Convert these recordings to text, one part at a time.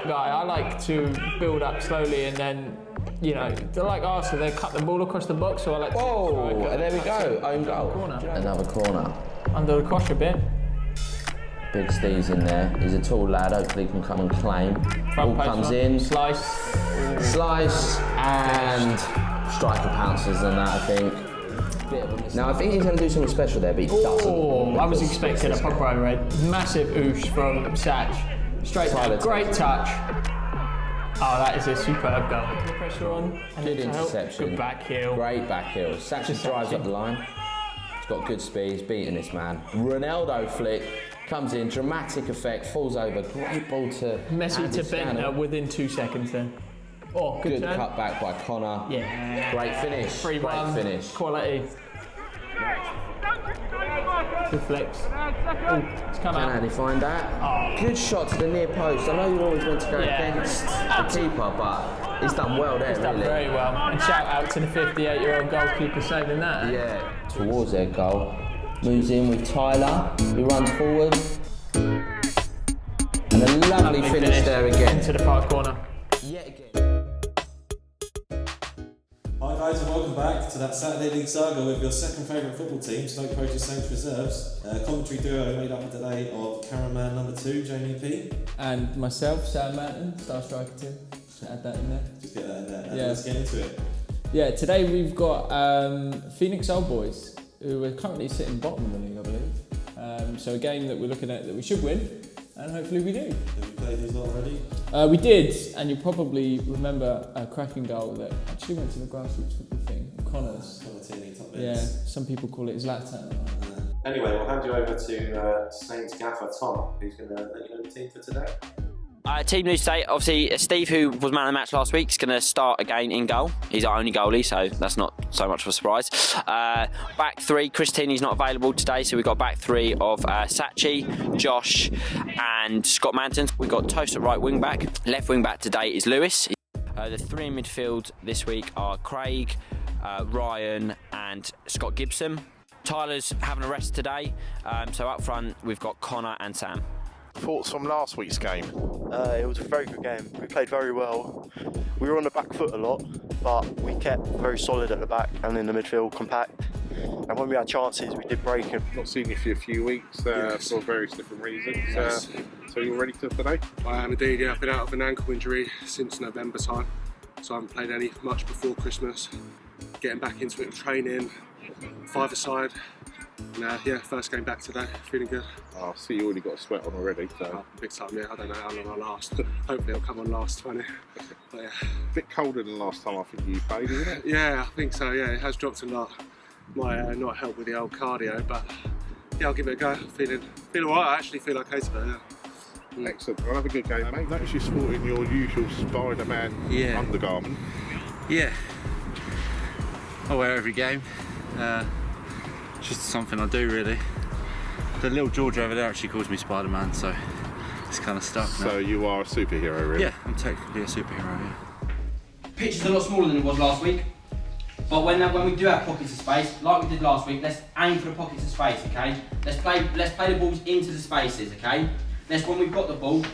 that guy. I like to build up slowly and then, you know, they're like Arsenal, they cut the ball across the box, so I like to Whoa, and there we go, own goal. Another corner. Under the cross a bit. Big Steve's in there. He's a tall lad, hopefully he can come and claim. Ball comes in. Slice, and striker pounces on that, I think. Now, I think he's going to do something special there, but he doesn't. Oh, I was expecting a proper overhead. Massive oosh from Satch. Straight down. Great touch. Oh, that is a superb goal. Pressure on. Good interception. Good back heel. Great back heel. Satch drives up the line. He's got good speed. He's beating this man. Ronaldo flick. Comes in, dramatic effect, falls over. Great ball to Messi to Bentner within 2 seconds then. Oh, good turn. Cut back by Connor. Yeah. Great finish. 3-1. Great finish. Quality. Good flex. Oh, it's come out. Can he find that? Oh. Good shot to the near post. I know you always want to go against the keeper, but he's done well there, He's done very well. And shout out to the 58-year-old goalkeeper saving that. Yeah. Towards their goal. Moves in with Tyler, who runs forward. And a lovely finish there again. Into the far corner. Yet again. Hi guys, and welcome back to that Saturday League saga with your second favourite football team, Stoke Poges Saints Reserves. Commentary duo made up today of cameraman number 2, Jamie P. And myself, Sam Manton, star striker team. Just add that in there. Just get that in there. Yeah. Let's get into it. Yeah, today we've got Phoenix Old Boys, who are currently sitting bottom of the league, I believe. So a game that we're looking at that we should win, and hopefully we do. Have you played these lot already? We did, and you probably remember a cracking goal that actually went to the grassroots football thing, Connor's. Yeah, some people call it Zlatan. Anyway, we'll hand you over to Saints gaffer Tom, who's going to let you know the team for today. Team news today, obviously Steve, who was man of the match last week, is going to start again in goal. He's our only goalie, so that's not so much of a surprise. Back three, Christini's not available today, so we've got back three of Sachi, Josh and Scott Manton. We've got Toast at right wing back. Left wing back today is Lewis. The three in midfield this week are Craig, Ryan and Scott Gibson. Tyler's having a rest today, so up front we've got Connor and Sam. Thoughts from last week's game? It was a very good game. We played very well. We were on the back foot a lot, but we kept very solid at the back and in the midfield, compact. And when we had chances, we did break them. Not seen you for a few weeks for various different reasons. Yes. So you're ready for today? I am indeed, yeah. I've been out of an ankle injury since November time, so I haven't played much before Christmas. Getting back into it with training, five-a-side. And first game back today, feeling good. I see you already got a sweat on already. So. Big time, yeah. I don't know how long I'll last. Hopefully I'll come on last 20. But yeah. A bit colder than last time I think you played, isn't it? Yeah, I think so, yeah. It has dropped a lot. Might not help with the old cardio, but yeah, I'll give it a go. Feeling alright, I actually feel okay today, yeah. Excellent. Well, have a good game, mate. Notice you're sporting your usual Spiderman undergarment. Yeah. I wear every game. Just something I do, really. The little George over there actually calls me Spider-Man, so it's kind of stuck now. So you are a superhero, really? Yeah, I'm technically a superhero, yeah. Pitch is a lot smaller than it was last week, but when we do have pockets of space, like we did last week, let's aim for the pockets of space, okay? Let's play the balls into the spaces, okay? When we've got the ball,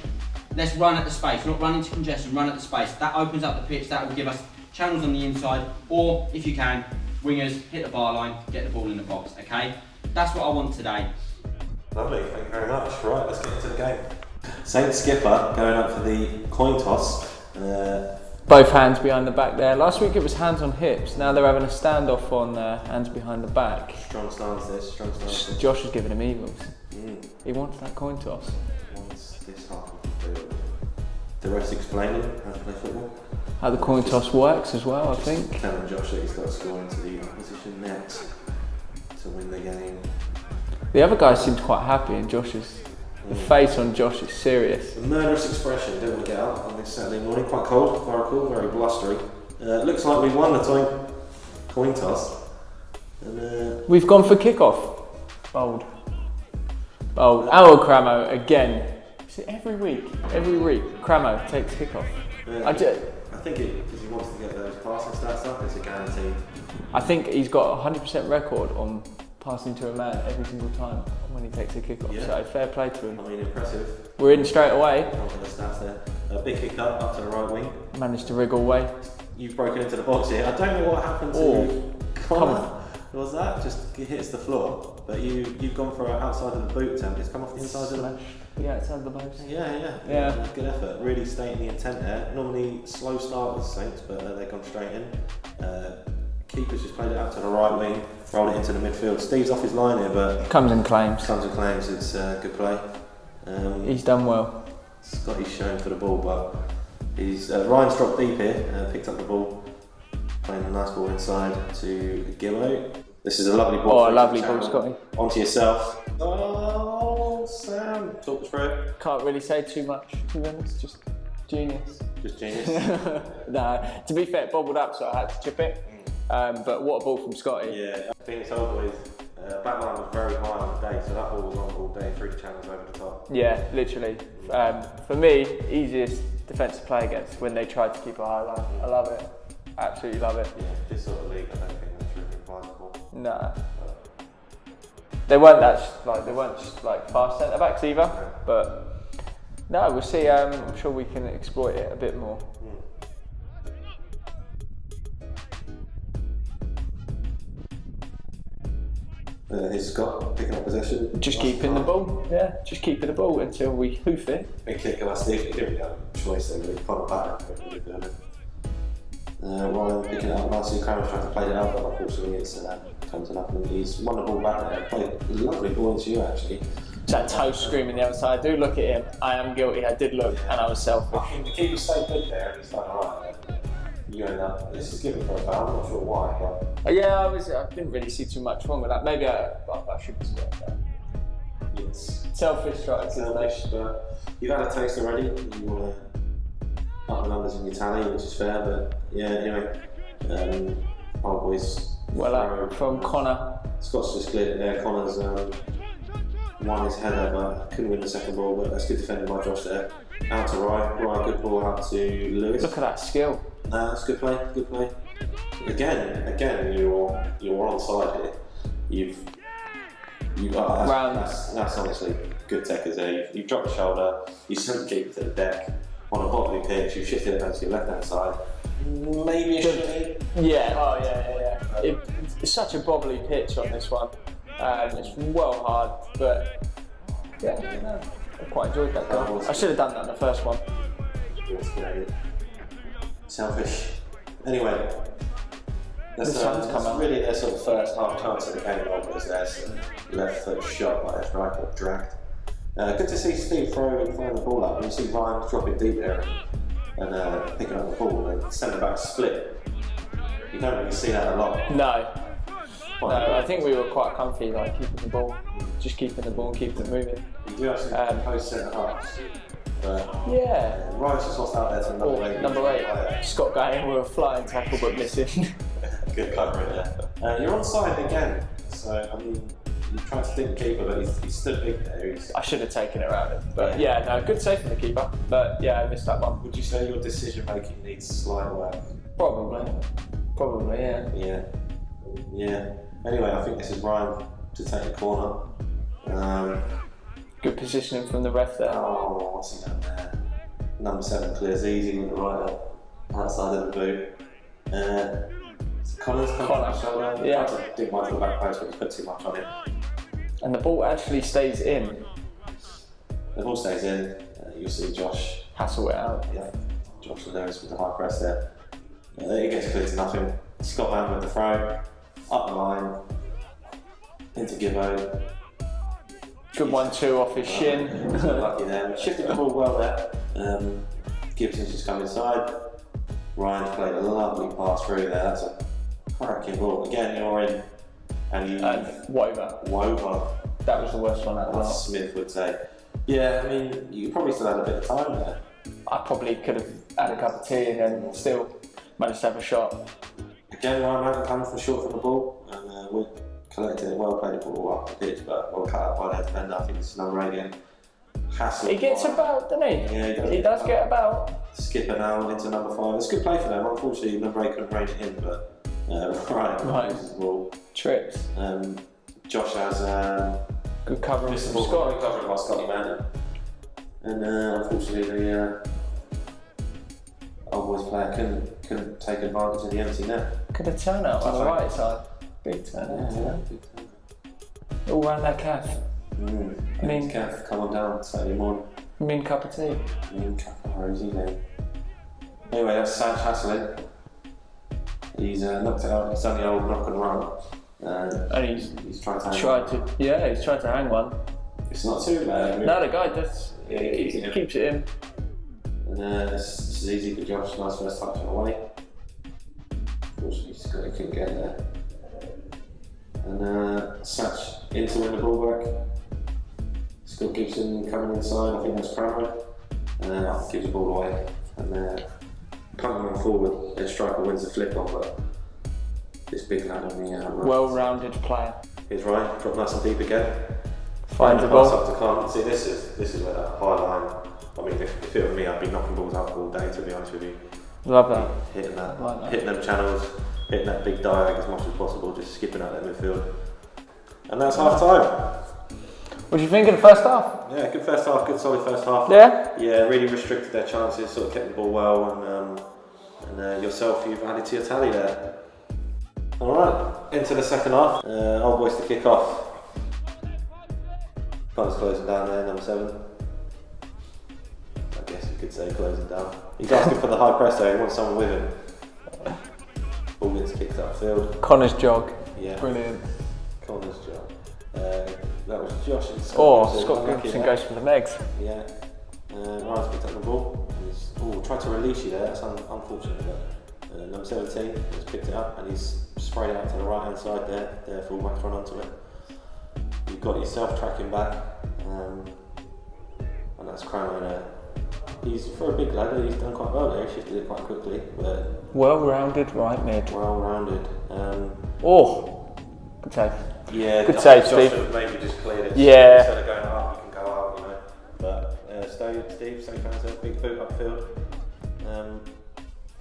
let's run at the space, not run into congestion, run at the space. That opens up the pitch, that will give us channels on the inside, or if you can, wingers, hit the bar line, get the ball in the box, okay? That's what I want today. Lovely, thank you very much. Right, let's get into the game. Saints skipper going up for the coin toss. Both hands behind the back there. Last week it was hands on hips. Now they're having a standoff on hands behind the back. Strong stance this, strong stance this. Josh is giving him evils. He wants that coin toss. Wants this half of the field. The rest explaining how to play football. How the coin toss works as well, I think. Telling Josh that he's got to score into the opposition net to win the game. The other guy seemed quite happy, and the face on Josh is serious. A murderous expression, don't we get out on this Saturday morning? Quite cold, very cool, very blustery. Looks like we've won the coin toss. And, we've gone for kickoff. Bold. Our Cramo again. See, every week, Cramo takes kickoff. I think because he wants to get those passing stats up, it's a guarantee. I think he's got a 100% record on passing to a man every single time when he takes a kick off. Yeah. So fair play to him. I mean, impressive. We're in straight away. One of the stats there. A big kick up to the right wing. Managed to wriggle away. You've broken into the box here. I don't know what happened to Connor. Was that? Just hits the floor. But you've gone for outside of the boot attempt. It's come off the inside of the... Yeah, it's under the post. Yeah. Good effort. Really stating the intent there. Normally slow start with the Saints, but they've gone straight in. Keeper's just played it out to the right wing, rolled it into the midfield. Steve's off his line here, but... Comes and claims. It's good play. He's done well. Scotty's shown for the ball, but he's Ryan's dropped deep here, picked up the ball, playing a nice ball inside to Gillo. This is a lovely ball. Oh, a lovely ball, Scotty. Onto yourself. Oh, Sam. Talk us through it. Can't really say too much, to be honest. Just genius. Just genius. No, to be fair, it bobbled up, so I had to chip it. But what a ball from Scotty. Yeah, Phoenix Old Boys. Backline was very high on the day, so that ball was on all day, 3 channels over the top. Yeah, literally. For me, easiest defensive play against when they tried to keep a high line. I love it. Absolutely love it. Yeah, this sort of league, I don't think that's really advisable. Nah. They weren't fast centre backs either. But no, we'll see. I'm sure we can exploit it a bit more. Here's Scott picking up possession. Just keeping the ball. Yeah, just keeping the ball until we hoof it. Big kick last Steve. He didn't really have a choice there, really. Follow back. Ryan picking it up nicely. Kramer's trying to play it out, but unfortunately it's comes to nothing. He's won the ball back there. Played a lovely ball into you, actually. It's that toe screaming the other side. Do look at him. I am guilty. I did look, and I was selfish. I think the keeper stayed good there, and he's done alright. You end up. This is given for a foul. I'm not sure why, but yeah, I didn't really see too much wrong with that. Maybe I should have scored that. yes, Selfish strikes. selfish. But you've had a taste already. You want to up the numbers in your tally, which is fair. But yeah, anyway, Old Boys. Well up from Connor. Scott's just cleared it there. Connor's won his header, but couldn't win the second ball. But that's good defending by Josh there. Out to Ryan. Good ball out to Lewis. Look at that skill. That's good play. Good play. Again, you're on side here. That's honestly good techers there. You've dropped the shoulder. You sent the keeper to the deck on a bottly pitch. You shifted it over to your left hand side. Maybe a shot. Yeah. Oh yeah. It's such a bobbly pitch on this one. It's well hard, but yeah, no, I quite enjoyed that goal. I should have done that in the first one. Selfish. Anyway, that's come out. really their sort of first half chance of the game. Was there some left foot shot by a striker dragged. Good to see Steve throwing the ball up. You see Ryan dropping deep there and picking up the ball and centre back split. You don't really see that a lot. No, I think we were quite comfy, keeping the ball, just keeping the ball, keeping it moving. You do actually post centre halves. Yeah. Ryan's just lost out there to number 8. Scott got in with a flying tackle but missing. Good cover there. You're onside again, so I mean, you tried to dink the keeper, but he's stood big there. I should have taken it around him, but yeah, no, good save from the keeper. But yeah, I missed that one. Would you say your decision making needs slight work? Probably, yeah. Yeah. Anyway, I think this is Ryan to take the corner. Good positioning from the ref there. Oh, what's he done there? Number 7 clears easy with the right outside of the boot. Connor's come yeah. I didn't mind the back post, but he's put too much on it. And the ball actually stays in. The ball stays in. You'll see Josh hassle it out. Yeah, Josh Lewis with the high press there. It gets clear to nothing. Scott Mann with the throw, up the line, into Gibbo. Good 1-2 off his shin. Lucky there. Shifted the ball well there. Gibson's just come inside. Ryan's played a lovely pass through there. That's a cracking ball. Again, you're in. And Wover. That was the worst one out of the lot. Smith would say. Yeah, I mean, you probably still had a bit of time there. I probably could have had a cup of tea and then still managed to have a shot. Again, Ryan Mann comes from short from the ball and we collected it well, played the ball up the pitch, but well cut out by their defender. I think it's number 8 again. Hassle. He gets about, doesn't he? Yeah, he does get about. Skipper now into number 5. It's a good play for them. Unfortunately, number 8 couldn't rein it in, but right. Ball. Trips. Josh has good covering missed the from ball, Scott. covered by Scotty Manning. And unfortunately the Old Boys player couldn't take advantage of the empty net. Good a turnout on the right side. Big turnout. Yeah, big time. All round that calf. I mean, calf, come on down Saturday morning. Mean cup of tea. Mean calf of rosy then. Anyway, that's Sanch Hasselin. He's knocked it out. He's done the old knock and run. And he's trying to hang he's tried to hang one. It's not too bad. No, the guy does. Yeah, he keeps it in. And this is easy for Josh. Nice first touch on the way. Unfortunately, he couldn't get there. And Satch in to win the ball back. Scott Gibson coming inside. I think that's Cranmer. Gives the ball away. And punting on forward. Then striker wins the flip on, but this big lad on the right. Well-rounded player. Here's Ryan. Drop nice and deep again. Finds the pass ball. up to Clark. See, this is where that high line. I mean, if it were me, I'd be knocking balls up all day. To be honest with you. Love that. Hitting that, Like that. hitting them channels, hitting that big diag as much as possible, just skipping out that midfield. And that's half time. What do you think of the first half? Yeah, good first half, good solid first half. Yeah? Yeah, really restricted their chances, sort of kept the ball well, and yourself, you've added to your tally there. Alright, into the second half. Old Boys to kick off. Punt's closing down there, number 7. I guess you could say closing down. He's asking for the high press though, he wants someone with him. Ball gets kicked upfield. Connor's jog. Yeah. Brilliant. Connor's job. That was Josh and Scott. Scott Gibson goes for the legs. Yeah. Ryan's picked up the ball. He's tried to release you there, that's unfortunate. But number 17 has picked it up and he's sprayed it out to the right hand side there. The fullback's run onto it. You've got yourself tracking back. And that's Cranmer there. He's, for a big lad, he's done quite well there. He shifted it quite quickly. But Well-rounded right mid. well-rounded. Good save. Yeah, good save, Josh Steve. Maybe just cleared it. Yeah. Instead of going up, you can go up, you know. But Steve, same concept, big boot upfield.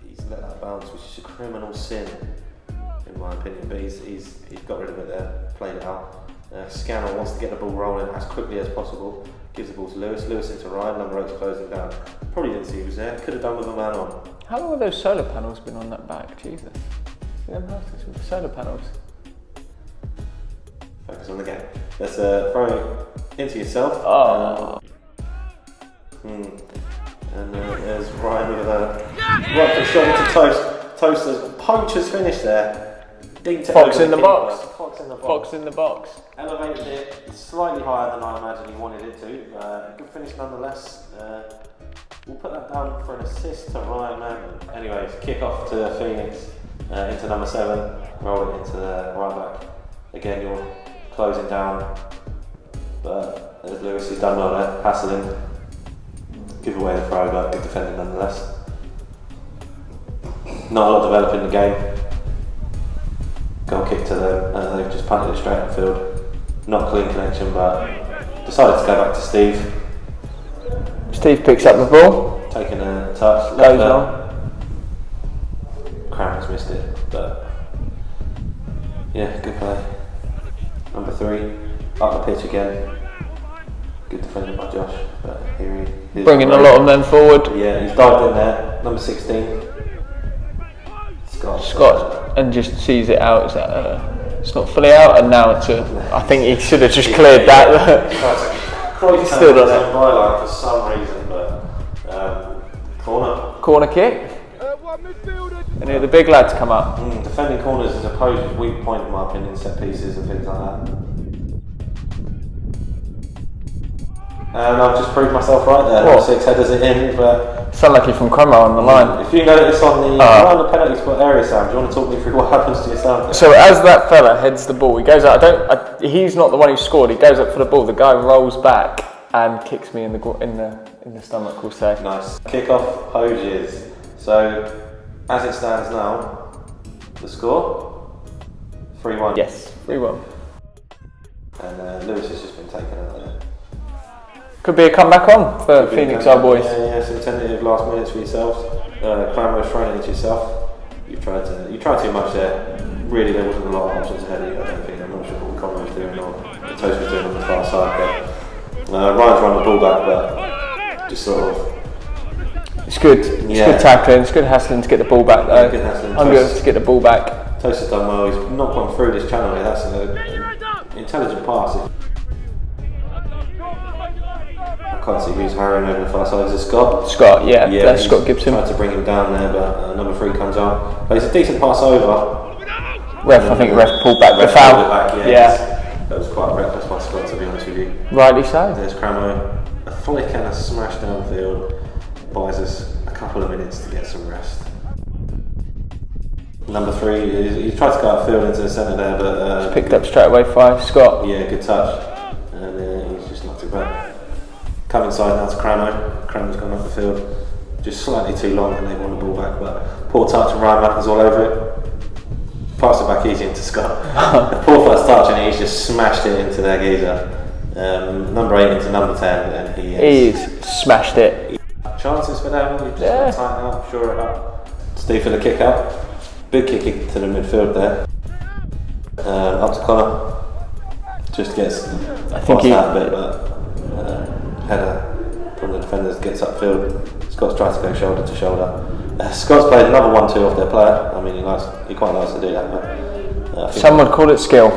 He's let that bounce, which is a criminal sin, in my opinion. But he's got rid of it there, played it out. Scannell wants to get the ball rolling as quickly as possible. Gives the ball to Lewis. Lewis into Ryan. Number 8's closing down. Probably didn't see he was there. Could have done with a man on. How long have those solar panels been on that back? Jesus. See them houses with the solar panels. Focus on the game. Let's throw it into yourself. And there's Ryan with a right foot shot into Toast. Toaster's Poachers finished there. Fox in the box. Fox in the box. Elevated it slightly higher than I imagined he wanted it to. Good finish nonetheless. We'll put that down for an assist to Ryan Manman. Anyways, kick off to Phoenix into number 7. Roll it into the right back. Again, you're closing down. But as Lewis has done well there, Hasselin. Give away the throw, but good defending nonetheless. Not a lot developing the game. Goal kick to them, they've just punted it straight up field. Not clean connection, but decided to go back to Steve. Steve picks up the ball. Taking a touch. Goes on. Cranmer's missed it, but yeah, good play. Number 3, up the pitch again. Good defending by Josh, but here he is. Bringing a lot of men forward. Yeah, he's dived in there. Number 16. Scott, and just sees it out. Is that it's not fully out, and now it's I think he should have just cleared that. He stood on it. Byline for some reason, but corner kick. And here the big lads come up. Defending corners is a Poges weak point in my opinion, set pieces and things like that. And I've just proved myself right there. What? 6 headers it in, but sound like you're from Cromwell on the line. If you notice on the around the penalty spot area, Sam, do you want to talk me through what happens to yourself? So as that fella heads the ball, he goes out. He's not the one who scored. He goes up for the ball. The guy rolls back and kicks me in the stomach. We'll say. Nice. Kick off Poges. So as it stands now, the score 3-1. Yes, 3-1. And Lewis has just been taken out there. Could be a comeback on for Phoenix Old Boys. Yeah, some tentative last minutes for yourselves. Cranmer throwing it into yourself. You tried too much there. really there wasn't a lot of options ahead of you, I don't think. I'm not sure what Conor was doing or the Toast was doing on the far side, but Ryan's run the ball back, but just sort of... It's good. It's good tackling. It's good hassling to get the ball back though. Yeah, good hassling. I'm good to get the ball back. Toast has done well. He's not gone through this channel here. That's an intelligent pass. I can't see who's hiring over the far side. Is it Scott? Scott, yeah that's Scott Gibson. Tried to bring him down there, but number 3 comes on. But it's a decent pass over. I think ref pulled back the foul. That was quite reckless by Scott, to be honest with you. Rightly so. There's Cramo. A flick and a smash downfield buys us a couple of minutes to get some rest. Number 3, he tried to go outfield into the centre there, but... He's picked up straight away 5, Scott. Yeah, good touch. And he's just knocked it back. Come inside now to Cramo. Cramo's gone up the field. Just slightly too long and they won the ball back, but poor touch and Ryan Mappin's all over it. Passed it back easy into Scott. A poor first touch and he's just smashed it into their geezer. Number 8 into number 10 and he's smashed it. Chances for them, we've just got to tighten up, shore it up. Steve for the kick out. Big kick to the midfield there. Up to Conor. Just gets past that bit, but header from the defenders gets upfield. Scott's tried to go shoulder to shoulder. Scott's played another 1-2 off their player. I mean, he quite likes to do that. But some would call it skill.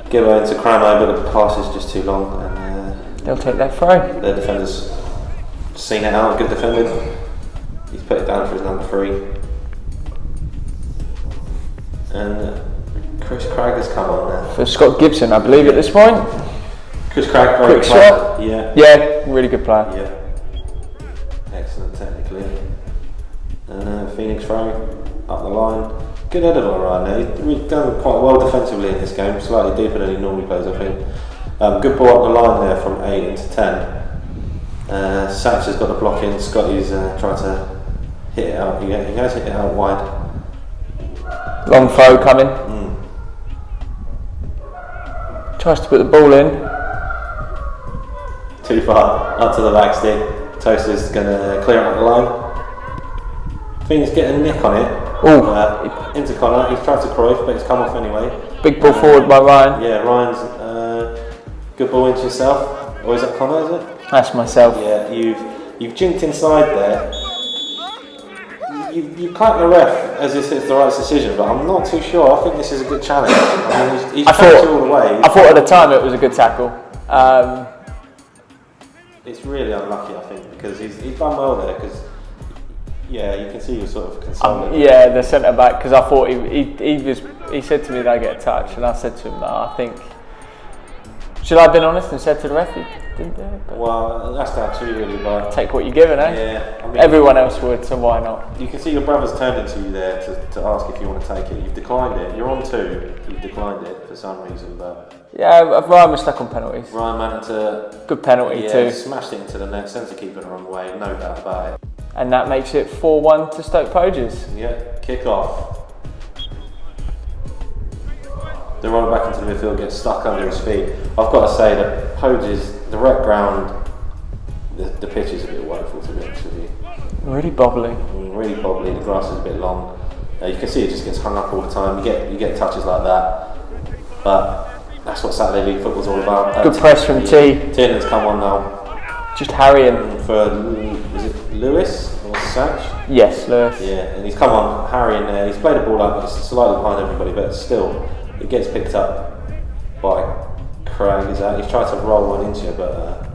Give away into Cramo, but the pass is just too long, and they'll take that throw. Their defenders seen it out. Good defending. He's put it down for his number 3. And Chris Craig has come on now. For Scott Gibson, I believe, at this point. Chris Craig, quick shot. Yeah, really good player. Yeah, excellent technically. And Phoenix throw up the line. Good header by Ryan there. He's done quite well defensively in this game, slightly deeper than he normally plays, I think. Good ball up the line there from 8 into 10. Sachs has got the block in. Scotty's tried to hit it out. He has hit it out wide. Long throw coming. Tries to put the ball in. Too far, up to the back stick. Toaster's going to clear out the line. Phoenix get a nick on it. Into Conor. He's tried to Cruyff, but it's come off anyway. Big ball forward by Ryan. Yeah, Ryan's good ball into yourself. Or is that Conor, is it? That's myself. Yeah, you've jinked inside there. You clap the ref as if it's the right decision, but I'm not too sure. I think this is a good challenge. I mean, he's all the way. I thought at the time it was a good tackle. It's really unlucky, I think, because he's done well there. Because you can see you're sort of consoling. The centre back, because I thought he said to me that I get a touch, and I said to him that I think. Should I have been honest and said to the ref he didn't do it? Well, that's down to you really, but take what you're given, eh? Yeah. I mean, everyone else would, so why not? You can see your brother's turned into you there to ask if you want to take it. You've declined it. You're on 2. You've declined it for some reason, but Ryan was stuck on penalties. Ryan managed to good penalty too. Smashed it into the net, centre keeper the wrong way, no doubt about it. And that makes it 4-1 to Stoke Poges. Yeah, kick off. The runner back into the midfield gets stuck under his feet. I've got to say that Poges, the red ground, the pitch is a bit woeful, to be honest with you. Really bobbly. Really bobbly. The grass is a bit long. You can see it just gets hung up all the time. You get touches like that, but that's what Saturday League football's all about. Good press from T. Tiernan's come on now. Just harrying for is it Lewis or Satch? Yes, Lewis. Yeah, and he's come on harrying there. He's played the ball up, it's slightly behind everybody, but still. It gets picked up by Craig. He's tried to roll one into it, but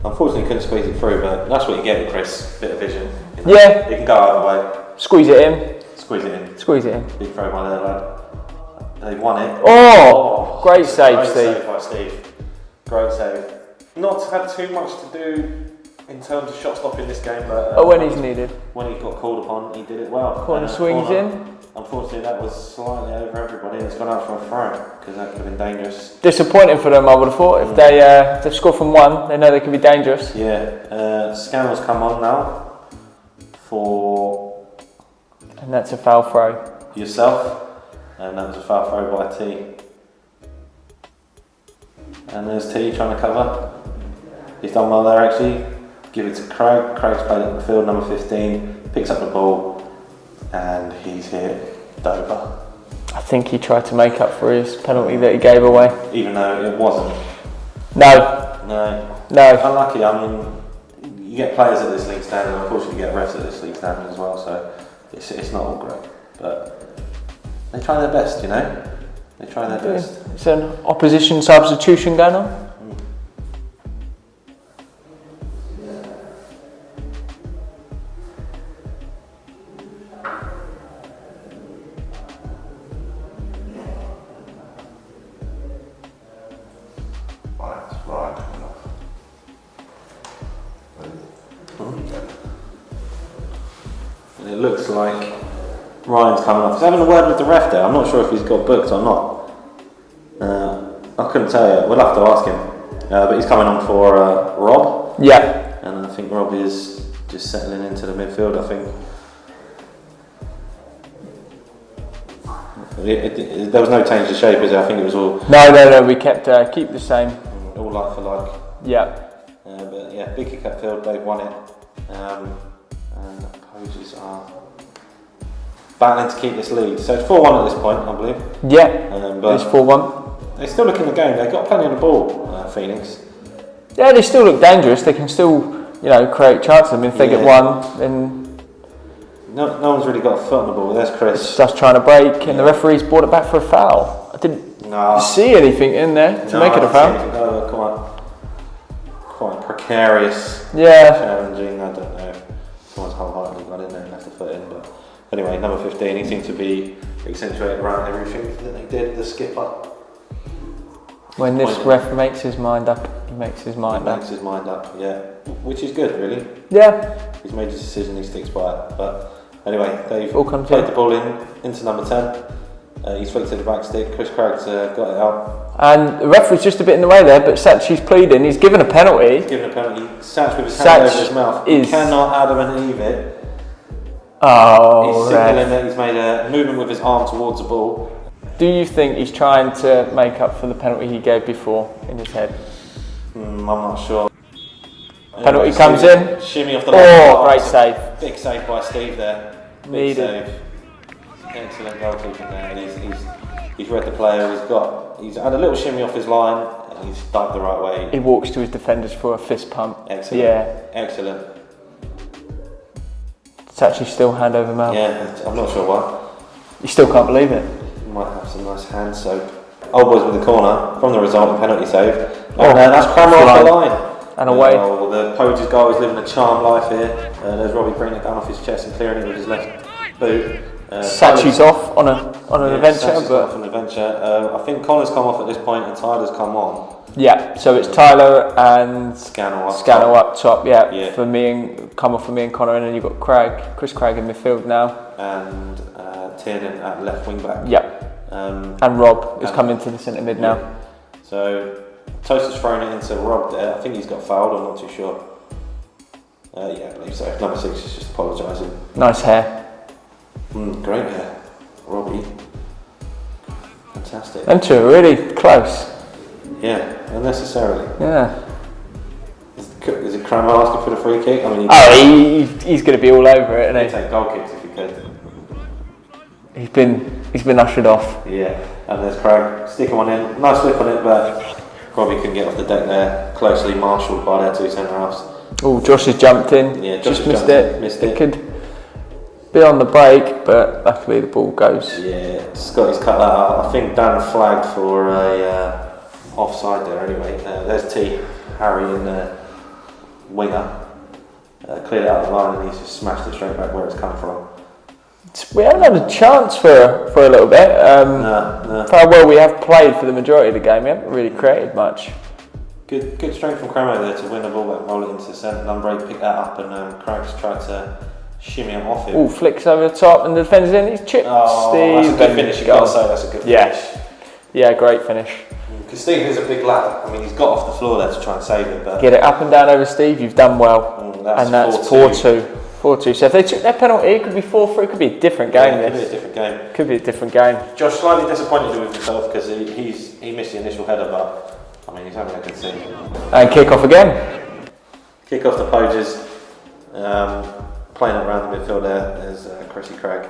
unfortunately couldn't squeeze it through. But that's what you get with Chris, bit of vision. Yeah. You can go either way. Squeeze it in. Squeeze it in. Squeeze it in. Big throw by there, lad. They won it. Great save, great Steve. Save by Steve. Great save. Not had too much to do in terms of shot stopping this game, but when he's needed. When he got called upon, he did it well. Corner swings in. Unfortunately, that was slightly over everybody, and it's gone out for a throw because that could have been dangerous. Disappointing for them, I would have thought. If they've scored from 1, they know they can be dangerous. Yeah, Scannell's come on now for. And that's a foul throw. Yourself, and that was a foul throw by T. And there's T trying to cover. He's done well there actually. Give it to Craig. Craig's played up the field, number 15, picks up the ball. And he's hit Dover. I think he tried to make up for his penalty that he gave away. Even though it wasn't. No. Unlucky. I mean, you get players at this league standard, and of course you get refs at this league standard as well. So it's not all great, but they try their best, you know. They try their best. It's an opposition substitution going on. And it looks like Ryan's coming off. He's having a word with the ref there. I'm not sure if he's got booked or not. I couldn't tell you. We'll have to ask him. But he's coming on for Rob. Yeah. And I think Rob is just settling into the midfield, I think. There was no change of shape, is there? I think it was all... No, we kept keep the same. All like for like. Yeah. But yeah, big kick upfield, they've won it. And the Poges are battling to keep this lead. So it's 4-1 at this point, I believe. Yeah, but it's 4-1. They're still looking the game. They've got plenty on the ball, Phoenix. Yeah, they still look dangerous. They can still, create chances. I mean, if they get one, then... No one's really got a foot on the ball. There's Chris. It's just trying to break, and the referee's brought it back for a foul. I didn't see anything in there to make it a foul. Quite precarious. Yeah. Challenging, I don't know. Someone's wholeheartedly got in there and left the foot in. But anyway, number 15, he seemed to be accentuated around everything that they did, the skipper. When this ref makes his mind up, he makes his mind up. Makes his mind up, yeah. Which is good, really. Yeah. He's made his decision, he sticks by it. But anyway, they've played the ball into number 10. He's flicked to the back stick. Chris Craig's got it out. And the referee's just a bit in the way there, but Satchi's pleading. He's given a penalty. Satch with his hand over his mouth. He cannot Adam and Eve it. Oh, he's signalling that he's made a movement with his arm towards the ball. Do you think he's trying to make up for the penalty he gave before in his head? I'm not sure. Penalty comes in. Shimmy off the line. Oh, great save. Big save by Steve there. Big save. Excellent goalkeeping there. And he's read the player. He's had a little shimmy off his line. And he's dived the right way. He walks to his defenders for a fist pump. Excellent. Yeah. Excellent. It's actually still hand over mouth. Yeah, I'm not sure why. You still can't believe it. Might have some nice hand soap. Old Boys with the corner from the resulting penalty save. And that's Crammer off the line. And away. The Poges guy was living a charmed life here. There's Robbie bringing it down off his chest and clearing it with his left boot. Satchi's off on an adventure, off an adventure. I think Connor's come off at this point and Tyler's come on. Yeah, so it's Tyler and Scannell up top. Yeah. For me and Connor, and then you've got Chris Craig in midfield now, and Tiernan at left wing back. Yeah, and Rob is coming to the centre mid now. So Toast has thrown it into Rob there. I think he's got fouled. I'm not too sure. Yeah, I believe so. Number 6 is just apologising. Nice hair. Great hair, Robbie. Fantastic. Them two are really close. Yeah, unnecessarily. Yeah. Is it Crammer asking for the free kick? I mean, he's going to be all over it, isn't he? He'd take goal kicks if he could. He's been ushered off. Yeah, and there's Craig sticking one in. Nice whip on it, but Robbie couldn't get off the deck there. Closely marshalled by their two centre halves. Oh, Josh has jumped in. Yeah, Josh just missed it. It could be on the break, but luckily the ball goes. Yeah, Scotty's cut that out. I think Dan flagged for a offside there anyway. There's T, Harry in the winger. Cleared it out of the line and he's just smashed it straight back where it's come from. We haven't had a chance for a little bit. No. For how well we have played for the majority of the game, we haven't really created much. Good strength from Cramo there to win the ball back, roll it into the centre. Lumbre picked that up and Craig's tried to shimmy him off him. Oh, flicks over the top and the defender's in. He's chipped. Steve. That's a good finish, you've got to say that's a good finish. Yeah, great finish. Because Steve is a big lad. I mean, he's got off the floor there to try and save it. But get it up and down over Steve, you've done well. And that's 4-2. 4-2. So if they took their penalty, it could be 4-3. It could be a different game. Could be a different game. Could be a different game. Josh slightly disappointed with himself because he missed the initial header, but I mean he's having a good season. And kick off again. Kick off the Poges. Playing it around the midfield there. There's Chrissy Craig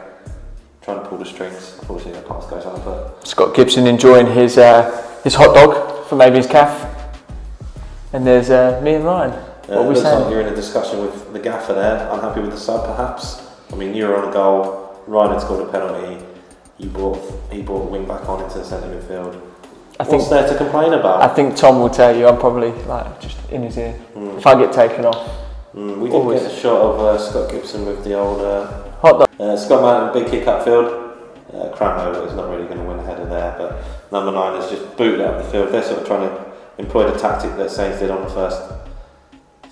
trying to pull the strings. Unfortunately, the pass goes over. Scott Gibson enjoying his hot dog for maybe his calf. And there's me and Ryan. What are we looks saying? like you're in a discussion with the gaffer there. Unhappy with the sub, perhaps? I mean, you were on a goal. Ryan had scored a penalty. He brought the wing back on into the centre midfield. What's there to complain about? I think Tom will tell you. I'm probably like just in his ear. If I get taken off. We did get a shot of Scott Gibson with the old hot dog. Scott Mountain, big kick upfield. Cranlow is not really going to win a header there, but number 9 has just booted it up the field. They're sort of trying to employ the tactic that Saints did on the first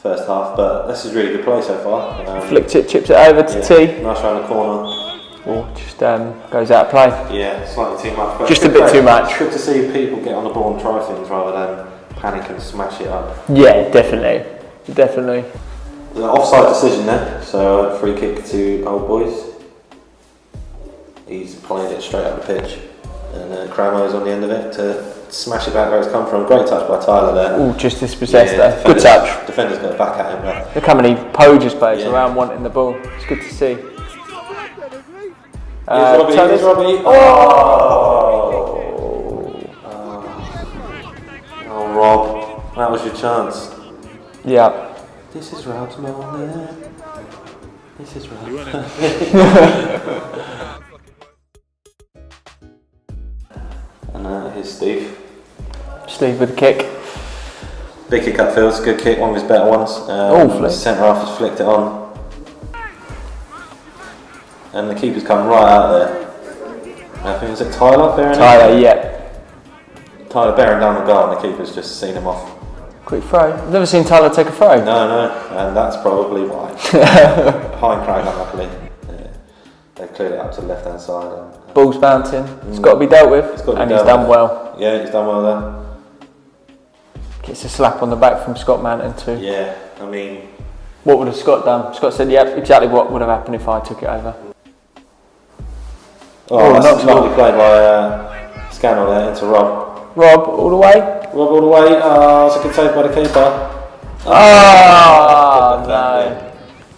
half, but this is really good play so far. Flicked it, chips it over to T. Nice round the corner. Or just goes out of play. Yeah, slightly too much. But just a bit too much. It's good to see people get on the ball and try things rather than panic and smash it up. Yeah, definitely. Definitely. The offside decision there, so free kick to Old Boys. He's played it straight up the pitch, and Cramo's on the end of it to smash it back where it's come from. Great touch by Tyler there. Oh, just dispossessed there. Good touch. Defender's got it back at him. Look how many Poges players around wanting the ball. It's good to see. Here's Robbie. Oh, Rob, that was your chance. Yeah. This is Rob's moment. This is Rob. And here's Steve. Steve with the kick. Big kick upfield, it's a good kick, one of his better ones. Flick. Centre half has flicked it on. And the keeper's come right out there. I think, was it Tyler bearing Tyler, yeah. Tyler bearing down the goal and the keeper's just seen him off. Quick throw. I've never seen Tyler take a throw. No, and that's probably why. Behind Craig, unluckily. They cleared it up to the left hand side. Ball's bouncing. It's got to be dealt with. And he's done well. Yeah, he's done well there. Gets a slap on the back from Scott Manton too. Yeah, I mean... What would have Scott done? Scott said, yep, exactly what would have happened if I took it over. That's lovely play by Scannell there into Rob. Rob, all the way? Rob all the way. It's a good save by the keeper. No.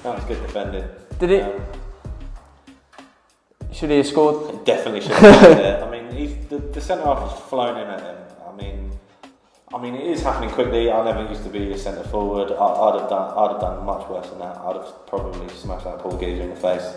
That was good defending. Did it? Should he have scored? He definitely should have. I mean, the centre half has flown in at him. I mean, it is happening quickly. I never used to be a centre forward. I'd have done much worse than that. I'd have probably smashed that poor geezer in the face.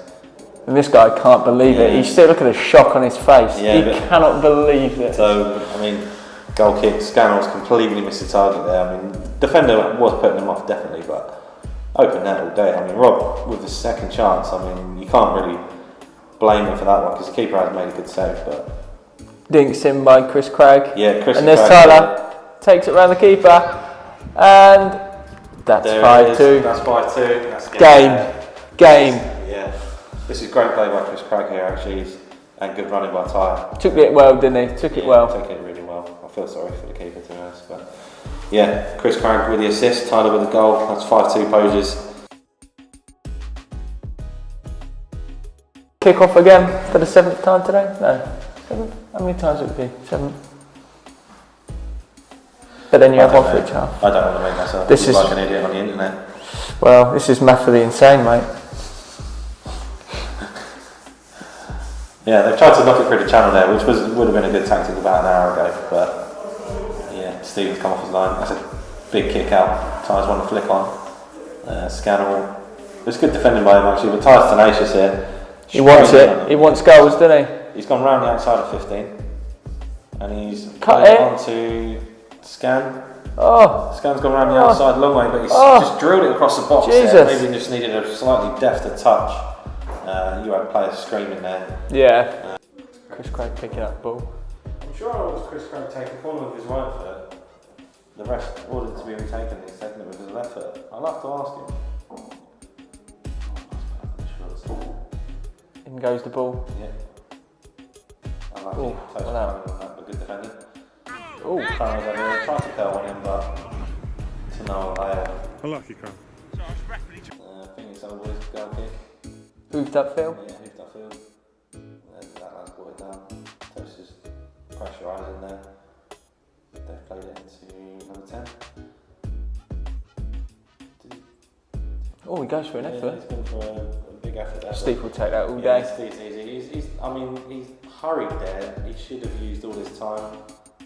And this guy can't believe it. He's still looking at the shock on his face. Yeah, he cannot believe it. So, I mean, goal kick. Scannell's completely missed the target there. I mean, defender was putting him off definitely, but open net all day. I mean, Rob with the second chance. I mean, you can't really blame him for that one because the keeper has made a good save. But dinks in by Chris Craig. Yeah, Chris. And there's Tyler. Takes it round the keeper, and that's 5-2. That's 5-2. That's Game. Yeah. This is great play by Chris Craig here, actually, and good running by Tyler. Took it well, didn't he? Took it well. Took it really well. I feel sorry for the keeper, to be honest, but yeah, Chris Craig with the assist, Tyler with the goal. That's 5-2 Poges. Kick off again for the 7th time today? No, 7th. How many times would it be? 7th. But then you have one for each half. I don't want to make myself look like an idiot on the internet. Well, this is mathily insane, mate. Yeah, they've tried to knock it through the channel there, which would have been a good tactic about an hour ago. But yeah, Stephen's come off his line. That's a big kick out. Tyler's want to flick on. Scannell. It's good defending by him actually, but Tyler's tenacious here. He wants it. He wants goals, doesn't he? He's gone round the outside of 15, and he's cut it on to Scan. Scan's gone around the outside a long way, but he's just drilled it across the box there. Maybe he just needed a slightly defter touch. You had players screaming there. Yeah. Chris Craig picking up the ball. I'm sure I watched Chris Craig take a corner with his right foot. The rest ordered to be retaken. He's taking it with his left foot. I'll have to ask him. In goes the ball. Yeah. I like him. But good defender. Oh, Cramer's over there. Tried to curl on him, but to no avail. Unlucky, Cram. Phoenix Old Boys goal kick. Hoofed upfield. Yeah, hoofed upfield. That man's brought it down. Toast is pressurising there. They've played it into number 10. Oh, he goes for an effort. He's going for a big big effort there. Steve will take that all Yeah, day. Steve's easy. He's hurried there. He should have used all his time.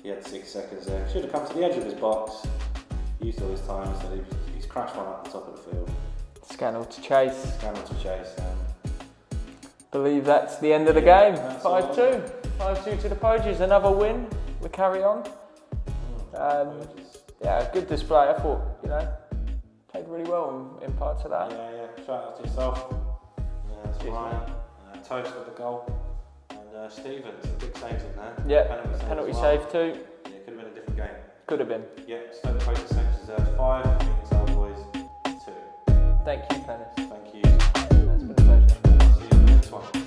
He had 6 seconds there. Should have come to the edge of his box, used all his time, so he's crashed one up the top of the field. Scannell to chase. Believe that's the end of the game. 5-2. 5-2 to the Poges. Another win. We carry on. Yeah, good display. I thought, played really well in parts of that. Yeah. Shout out to yourself. To Ryan. Toast with the goal. And Stephen, some big saves in there. Yeah, penalty save too. Yeah, could have been a different game. Could have been. Yeah, Stoke Poges deserves 5, Phoenix Old Boys 2. Thank you, Pennis. Thank you. That's been a pleasure. See you in the next one.